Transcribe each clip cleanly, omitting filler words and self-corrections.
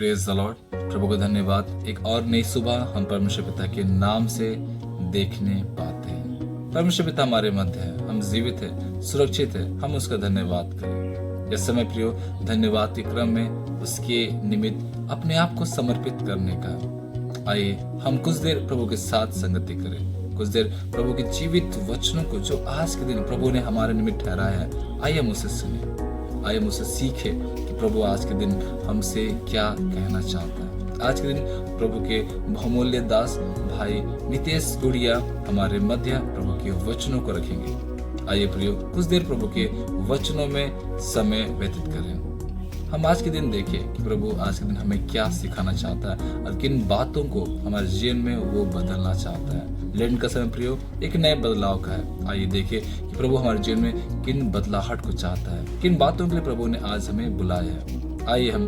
Praise the Lord. प्रभु का धन्यवाद। एक और नई सुबह हम परमेश्वर पिता के नाम से देखने पाते हैं। परमेश्वर पिता हमारे मध्य है, हम जीवित हैं, सुरक्षित हैं, हम उसका धन्यवाद करें। इस समय प्रियो, धन्यवाद के क्रम में उसके निमित्त अपने आप को समर्पित करने का आइए हम कुछ देर प्रभु के साथ संगति करें। कुछ देर प्रभु के जीवित वचनों को जो आज के दिन प्रभु ने हमारे निमित्त ठहराया है, आइए हम उसे सुने, आइए हम उसे सीखे कि प्रभु आज के दिन हमसे क्या कहना चाहता है। आज के दिन प्रभु के बहुमूल्य दास भाई नितेश गुड़िया हमारे मध्य प्रभु के वचनों को रखेंगे। आइए प्रियो, कुछ देर प्रभु के वचनों में समय व्यतीत करें। हम आज के दिन देखें कि प्रभु आज के दिन हमें क्या सिखाना चाहता है और किन बातों को हमारे जीवन में वो बदलना चाहता है। लेकिन का समय प्रियो एक नए बदलाव का है। आइए देखें कि प्रभु हमारे जीवन में किन बदलाहट को चाहता है, किन बातों के लिए प्रभु ने आज हमें बुलाया है। आइए हम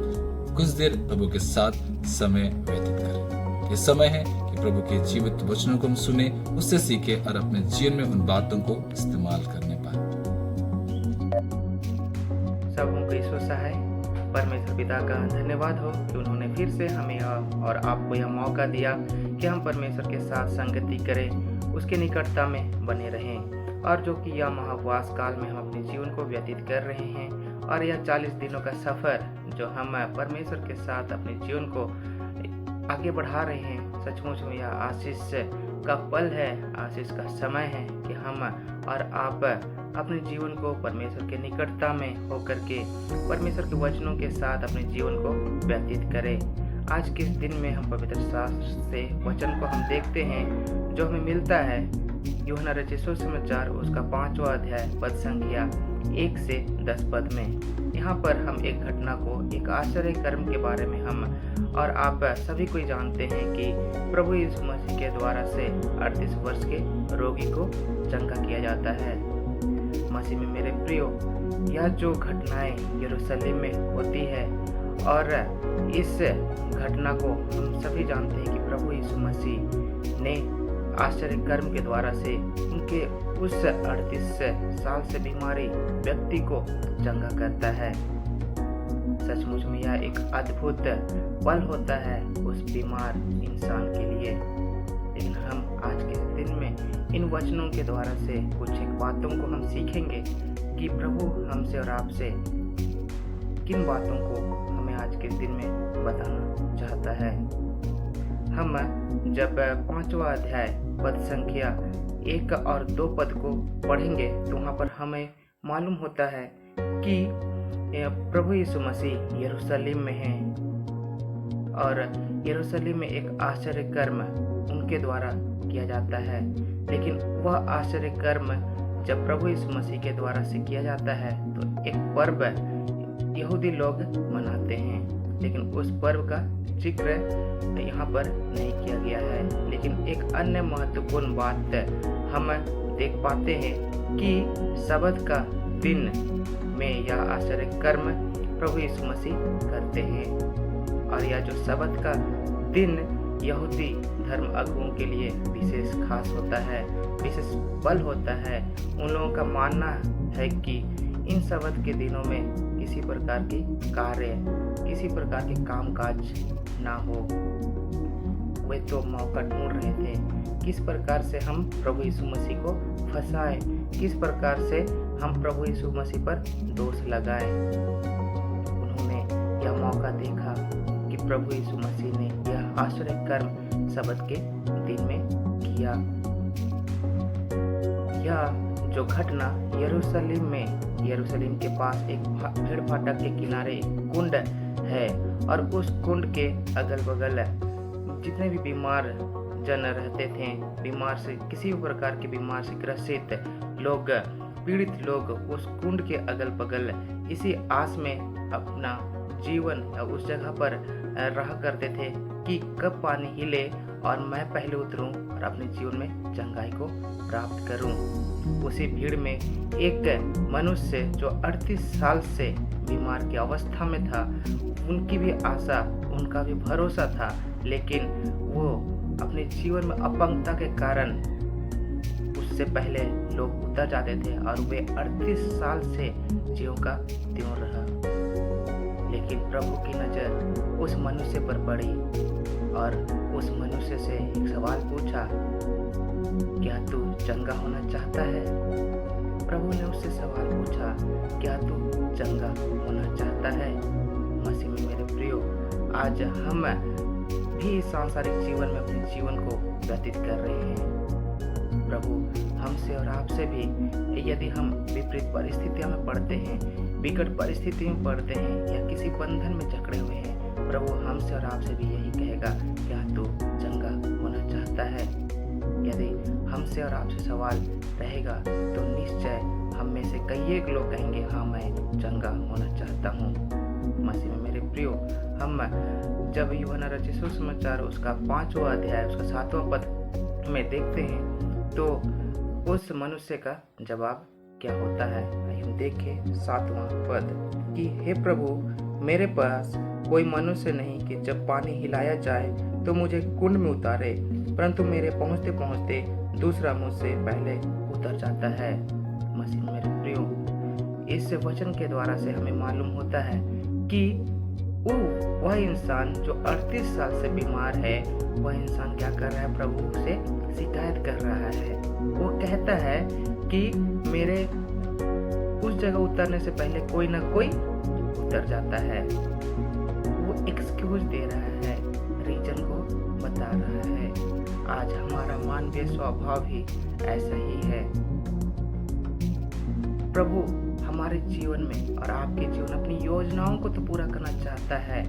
कुछ देर प्रभु के साथ समय व्यतीत करें। ये समय है कि प्रभु के जीवित वचनों को हम सुने, उससे सीखे और अपने जीवन में उन बातों को इस्तेमाल करने पाए। सबों को ईश्वर सहाय परमेश्वर पिता का धन्यवाद हो कि उन्होंने फिर से हमें और आपको यह मौका दिया कि हम परमेश्वर के साथ संगति करें, उसके निकटता में बने रहें। और जो कि यह महाउपवास काल में हम अपने जीवन को व्यतीत कर रहे हैं और यह 40 दिनों का सफ़र जो हम परमेश्वर के साथ अपने जीवन को आगे बढ़ा रहे हैं, सचमुच में यह आशीष का पल है, आशीष का समय है कि हम और आप अपने जीवन को परमेश्वर के निकटता में होकर के परमेश्वर के वचनों के साथ अपने जीवन को व्यतीत करें। आज के दिन में हम पवित्र शास्त्र से वचन को हम देखते हैं जो हमें मिलता है यूहन्ना रचित सुसमाचार उसका 5वां अध्याय पद संख्या 1 से 10 पद में। यहाँ पर हम एक घटना को, एक आश्चर्य कर्म के बारे में हम और आप सभी कोई जानते हैं कि प्रभु यीशु मसीह के द्वारा से 38 वर्ष के रोगी को चंगा किया जाता है। मसीह में मेरे प्रियो, यह जो घटनाएं यरूशलेम में होती है और इस घटना को हम सभी जानते हैं कि प्रभु यीशु मसीह ने आश्चर्य कर्म के द्वारा से उनके उस 38 साल से बीमारी व्यक्ति को चंगा करता है। सचमुच में यह एक अद्भुत पल होता है उस बीमार इंसान के लिए। लेकिन हम आज के दिन में इन वचनों के द्वारा से कुछ एक बातों को हम सीखेंगे कि प्रभु हमसे और आपसे किन बातों को हमें आज के दिन में बताना चाहता है। हम जब 5वां अध्याय पद संख्या 1 और 2 पद को पढ़ेंगे तो वहाँ पर हमें मालूम होता है कि प्रभु यीशु मसीह यरूशलेम में है और यरूशलेम में एक आश्चर्य कर्म उनके द्वारा किया जाता है। लेकिन वह आश्चर्य कर्म जब प्रभु यीशु मसीह के द्वारा से किया जाता है तो एक पर्व यहूदी लोग मनाते हैं, लेकिन उस पर्व का जिक्र यहाँ पर नहीं किया गया है। लेकिन एक अन्य महत्वपूर्ण बात हम देख पाते हैं कि सबत का दिन में यह आश्चर्य कर्म प्रभु यीशु मसीह करते हैं। और यह जो सबत का दिन यहूदी धर्म अगुओं के लिए विशेष खास होता है, विशेष बल होता है। उन लोगों का मानना है कि इन सबत के दिनों में किसी प्रकार की कार्य, किसी प्रकार के कामकाज ना हो। वे तो मौका ढूंढ रहे थे किस प्रकार से हम प्रभु यीशु मसीह को फंसाएं, किस प्रकार से हम प्रभु यीशु मसीह पर दोष लगाएं। उन्होंने यह मौका देखा कि प्रभु यीशु मसीह ने यह आश्चर्य कर्म सबत के दिन में किया। यह जो घटना यरूशलेम के पास एक भेड़ फाटक के किनारे एक कुंड है और उस कुंड के अगल बगल जितने भी बीमार जन रहते थे, बीमार से किसी भी प्रकार के बीमार से ग्रसित लोग, पीड़ित लोग उस कुंड के अगल बगल इसी आस में अपना जीवन उस जगह पर रहा करते थे कि कब पानी हिले और मैं पहले उतरूं और अपने जीवन में चंगाई को प्राप्त करूं। उसी भीड़ में एक मनुष्य जो 38 साल से बीमार की अवस्था में था, उनकी भी आशा, उनका भी भरोसा था, लेकिन वो अपने जीवन में अपंगता के कारण उससे पहले लोग उतर जाते थे और वे 38 साल से ज्यों का त्यों रहा। लेकिन प्रभु की नज़र उस मनुष्य पर पड़ी और उस मनुष्य से एक सवाल पूछा, क्या तू चंगा होना चाहता है? प्रभु ने उससे सवाल पूछा, क्या तू चंगा होना चाहता है? मसीह में मेरे प्रियो, आज हम भी सांसारिक जीवन में अपने जीवन को व्यतीत कर रहे हैं। प्रभु हमसे और आपसे भी यदि हम विपरीत परिस्थितियों में पड़ते हैं, विकट परिस्थिति में पड़ते हैं या किसी बंधन में जकड़े हुए हैं, प्रभु हमसे और आपसे भी यही कहेगा, क्या तू चंगा होना चाहता है? यदि हमसे और आपसे सवाल रहेगा तो निश्चय हम में से कई एक लोग कहेंगे, हाँ मैं चंगा होना चाहता हूँ। मसीह में मेरे प्रियो, हम जब यूहन्ना रचित सुसमाचार उसका 5वां अध्याय उसका 7वां पद में देखते हैं तो उस मनुष्य का जवाब क्या होता है। आइए हम देखें 7वां पद कि हे प्रभु, मेरे पास कोई मनुष्य नहीं कि जब पानी हिलाया जाए तो मुझे कुंड में उतारे, परंतु मेरे पहुंचते पहुंचते दूसरा मुझसे पहले उतर जाता है। मसीह मेरे प्रियो, इस वचन के द्वारा से हमें मालूम होता है कि वह इंसान जो 38 साल से बीमार है, वह इंसान क्या कर रहा है? प्रभु से शिकायत कर रहा है। वो कहता है कि मेरे उस जगह उतरने से पहले कोई ना कोई उतर जाता है। वो एक्सक्यूज दे रहा है, रीजन को बता रहा है। आज हमारा मानवीय स्वभाव भी ऐसा ही है। प्रभु हमारे जीवन में और आपके जीवन अपनी योजनाओं को तो पूरा करना चाहता है,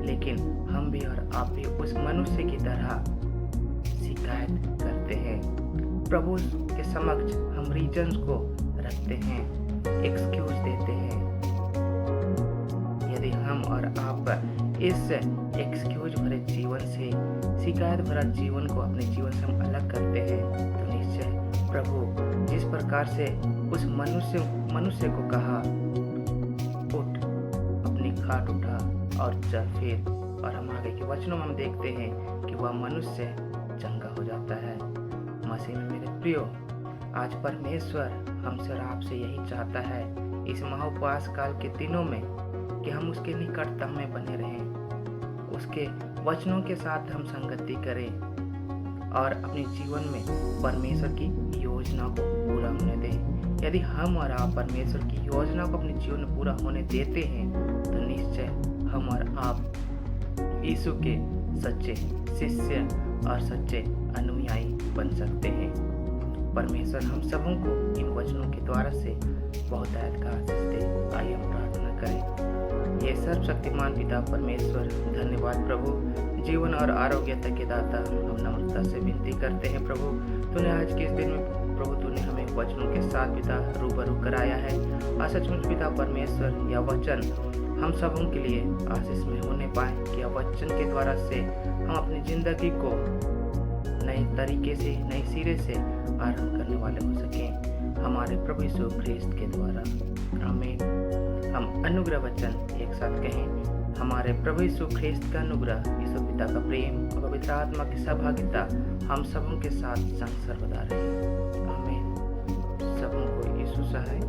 लेकिन हम भी और आप भी उस मनुष्य की तरह शिकायत करते हैं। प्रभु के समक्ष हम रीजन्स को रखते हैं, एक्सक्यूज देते हैं। यदि हम और आप इस एक्सक्यूज भरे जीवन से, शिकायत भरा जीवन को अपने जीवन से हम अलग करते हैं, तो निश्चय प्रभु जिस प्रकार से उस मनुष्य को कहा, उठ अपनी खाट उठा और चल फिर, और हम आगे के वचनों में हम देखते हैं कि वह मनुष्य चंगा हो जाता है। मसीह में मेरे प्रियो, आज परमेश्वर हमसे और आपसे यही चाहता है इस महाउपवास काल के दिनों में कि हम उसके निकटता में बने रहें, उसके वचनों के साथ हम संगति करें और अपने जीवन में परमेश्वर की योजना को पूरा होने दें। यदि हम और आप परमेश्वर की योजना को अपने जीवन में पूरा होने देते हैं तो निश्चय हम और आप यीशु के सच्चे शिष्य और सच्चे अनुयायी बन सकते हैं। परमेश्वर हम सबों को इन वचनों के द्वारा से बहुत का आशीष दे। आइए हम प्रार्थना करें। ये सर्वशक्तिमान पिता परमेश्वर, धन्यवाद प्रभु, जीवन और आरोग्यता के दाता, हम नम्रता से विनती करते हैं प्रभु, तूने आज के इस दिन में प्रभु तूने हमें वचनों के साथ पिता रूबरू कराया है। और सचमुच पिता परमेश्वर, यह वचन हम सबों के लिए आशीष में होने पाए कि यह वचन के द्वारा से हम अपनी जिंदगी को नए तरीके से, नए सिरे से आरंभ करने वाले हो सकें हमारे प्रभु यीशु ख्रिस्त के द्वारा। आमीन। हम अनुग्रह वचन एक साथ कहें। हमारे प्रभु यीशु ख्रिस्त का अनुग्रह, यीशु पिता का प्रेम और पवित्र आत्मा की सहभागिता हम सबों के साथ संग सर्वदा रहे। आमीन। सबों को यीशु सहाय।